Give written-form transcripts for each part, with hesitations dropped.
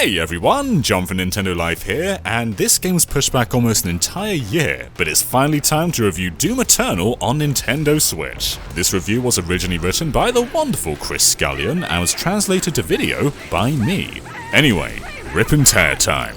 Hey everyone, John from Nintendo Life here, and this game was pushed back almost an entire year, but it's finally time to review Doom Eternal on Nintendo Switch. This review was originally written by the wonderful Chris Scullion and was translated to video by me. Anyway, rip and tear time.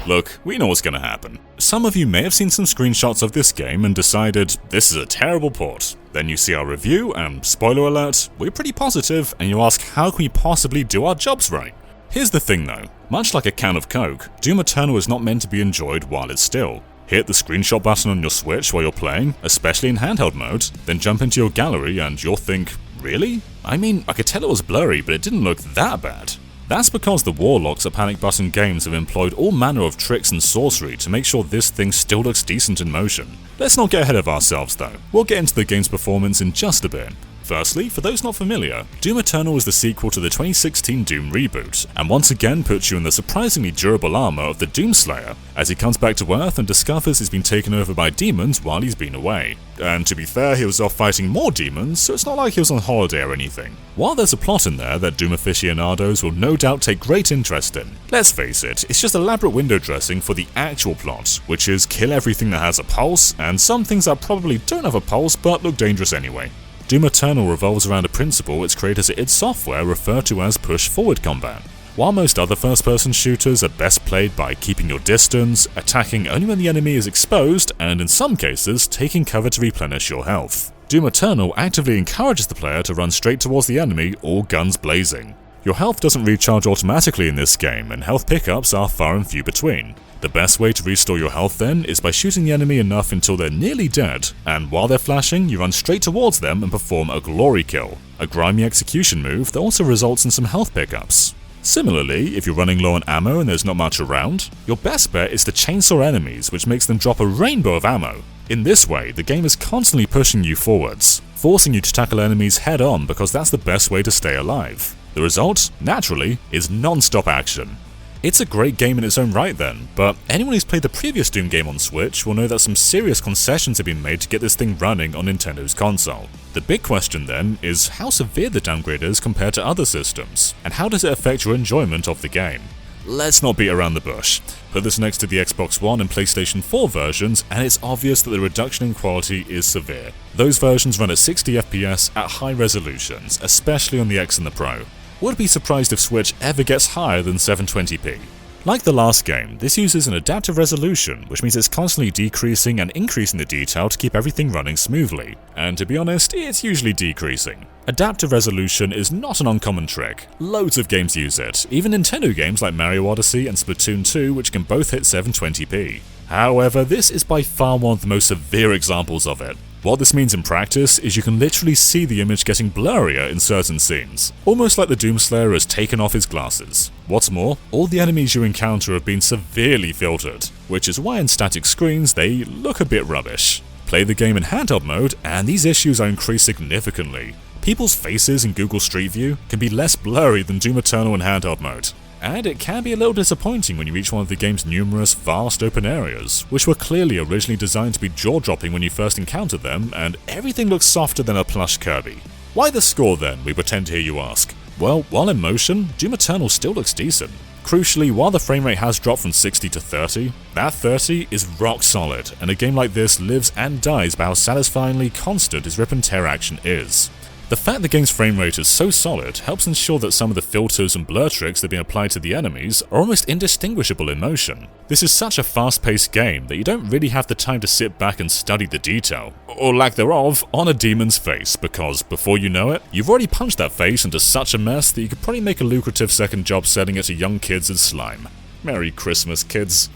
Look, we know what's gonna happen. Some of you may have seen some screenshots of this game and decided, this is a terrible port. Then you see our review and, spoiler alert, we're pretty positive, and you ask how can we possibly do our jobs right? Here's the thing though, much like a can of Coke, Doom Eternal is not meant to be enjoyed while it's still. Hit the screenshot button on your Switch while you're playing, especially in handheld mode, then jump into your gallery and you'll think, really? I mean, I could tell it was blurry, but it didn't look that bad. That's because the Warlocks at Panic Button Games have employed all manner of tricks and sorcery to make sure this thing still looks decent in motion. Let's not get ahead of ourselves though, we'll get into the game's performance in just a bit. Firstly, for those not familiar, Doom Eternal is the sequel to the 2016 Doom reboot, and once again puts you in the surprisingly durable armor of the Doomslayer, as he comes back to Earth and discovers he's been taken over by demons while he's been away. And to be fair, he was off fighting more demons, so it's not like he was on holiday or anything. While there's a plot in there that Doom aficionados will no doubt take great interest in, let's face it, it's just elaborate window dressing for the actual plot, which is kill everything that has a pulse, and some things that probably don't have a pulse but look dangerous anyway. Doom Eternal revolves around a principle its creators at id Software refer to as push-forward combat. While most other first-person shooters are best played by keeping your distance, attacking only when the enemy is exposed, and in some cases, taking cover to replenish your health, Doom Eternal actively encourages the player to run straight towards the enemy, all guns blazing. Your health doesn't recharge automatically in this game, and health pickups are far and few between. The best way to restore your health then is by shooting the enemy enough until they're nearly dead, and while they're flashing, you run straight towards them and perform a glory kill, a grimy execution move that also results in some health pickups. Similarly, if you're running low on ammo and there's not much around, your best bet is to chainsaw enemies, which makes them drop a rainbow of ammo. In this way, the game is constantly pushing you forwards, forcing you to tackle enemies head on because that's the best way to stay alive. The result, naturally, is non-stop action. It's a great game in its own right then, but anyone who's played the previous Doom game on Switch will know that some serious concessions have been made to get this thing running on Nintendo's console. The big question then is how severe the downgrade is compared to other systems, and how does it affect your enjoyment of the game? Let's not beat around the bush. Put this next to the Xbox One and PlayStation 4 versions, and it's obvious that the reduction in quality is severe. Those versions run at 60 FPS at high resolutions, especially on the X and the Pro. Would be surprised if Switch ever gets higher than 720p. Like the last game, this uses an adaptive resolution, which means it's constantly decreasing and increasing the detail to keep everything running smoothly. And to be honest, it's usually decreasing. Adaptive resolution is not an uncommon trick. Loads of games use it, even Nintendo games like Mario Odyssey and Splatoon 2, which can both hit 720p. However, this is by far one of the most severe examples of it. What this means in practice is you can literally see the image getting blurrier in certain scenes, almost like the Doomslayer has taken off his glasses. What's more, all the enemies you encounter have been severely filtered, which is why in static screens they look a bit rubbish. Play the game in handheld mode and these issues are increased significantly. People's faces in Google Street View can be less blurry than Doom Eternal in handheld mode. And it can be a little disappointing when you reach one of the game's numerous, vast open areas, which were clearly originally designed to be jaw-dropping when you first encountered them, and everything looks softer than a plush Kirby. Why the score then, we pretend to hear you ask? Well, while in motion, Doom Eternal still looks decent. Crucially, while the frame rate has dropped from 60 to 30, that 30 is rock solid, and a game like this lives and dies by how satisfyingly constant its rip and tear action is. The fact the game's frame rate is so solid helps ensure that some of the filters and blur tricks that have been applied to the enemies are almost indistinguishable in motion. This is such a fast-paced game that you don't really have the time to sit back and study the detail, or lack thereof, on a demon's face, because before you know it, you've already punched that face into such a mess that you could probably make a lucrative second job selling it to young kids as slime. Merry Christmas, kids.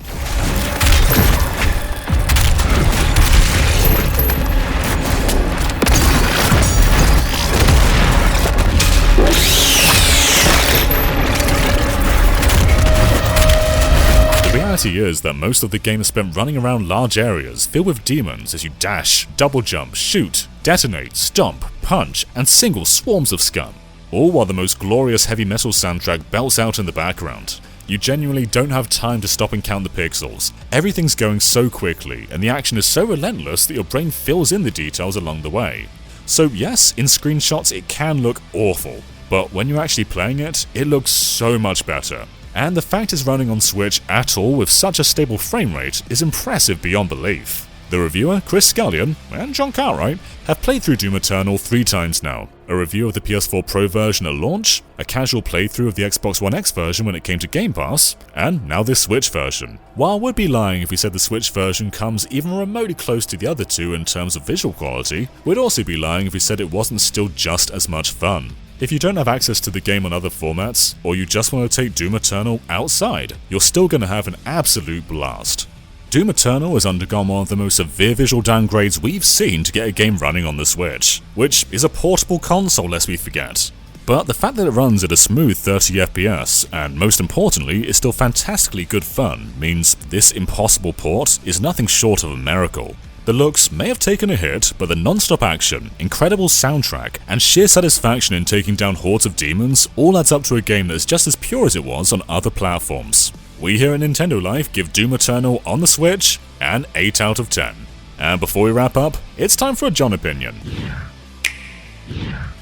The reality is that most of the game is spent running around large areas filled with demons as you dash, double jump, shoot, detonate, stomp, punch, and single swarms of scum, all while the most glorious heavy metal soundtrack belts out in the background. You genuinely don't have time to stop and count the pixels. Everything's going so quickly, and the action is so relentless that your brain fills in the details along the way. So yes, in screenshots it can look awful, but when you're actually playing it, it looks so much better. And the fact it's running on Switch at all with such a stable frame rate is impressive beyond belief. The reviewer, Chris Scullion, and John Cartwright have played through Doom Eternal 3 times now. A review of the PS4 Pro version at launch, a casual playthrough of the Xbox One X version when it came to Game Pass, and now this Switch version. While we'd be lying if we said the Switch version comes even remotely close to the other two in terms of visual quality, we'd also be lying if we said it wasn't still just as much fun. If you don't have access to the game on other formats, or you just want to take Doom Eternal outside, you're still going to have an absolute blast. Doom Eternal has undergone one of the most severe visual downgrades we've seen to get a game running on the Switch, which is a portable console lest we forget. But the fact that it runs at a smooth 30 FPS, and most importantly is still fantastically good fun, means this impossible port is nothing short of a miracle. The looks may have taken a hit, but the non-stop action, incredible soundtrack, and sheer satisfaction in taking down hordes of demons all adds up to a game that is just as pure as it was on other platforms. We here at Nintendo Life give Doom Eternal on the Switch an 8 out of 10. And before we wrap up, it's time for a John opinion.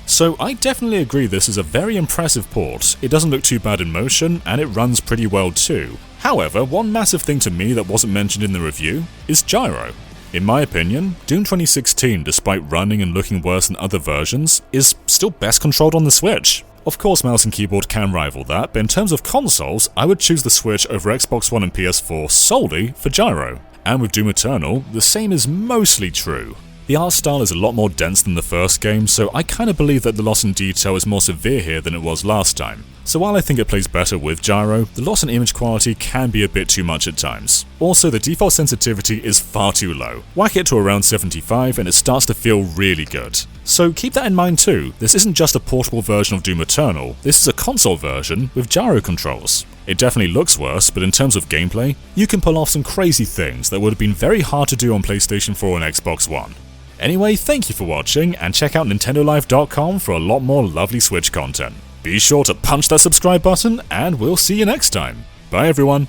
So I definitely agree this is a very impressive port. It doesn't look too bad in motion, and it runs pretty well too. However, one massive thing to me that wasn't mentioned in the review is gyro. In my opinion, Doom 2016, despite running and looking worse than other versions, is still best controlled on the Switch. Of course, mouse and keyboard can rival that, but in terms of consoles, I would choose the Switch over Xbox One and PS4 solely for gyro. And with Doom Eternal, the same is mostly true. The art style is a lot more dense than the first game, so I kinda believe that the loss in detail is more severe here than it was last time. So while I think it plays better with gyro, the loss in image quality can be a bit too much at times. Also, the default sensitivity is far too low. Whack it to around 75 and it starts to feel really good. So keep that in mind too, this isn't just a portable version of Doom Eternal, this is a console version with gyro controls. It definitely looks worse, but in terms of gameplay, you can pull off some crazy things that would have been very hard to do on PlayStation 4 and Xbox One. Anyway, thank you for watching, and check out nintendolife.com for a lot more lovely Switch content. Be sure to punch that subscribe button, and we'll see you next time. Bye everyone!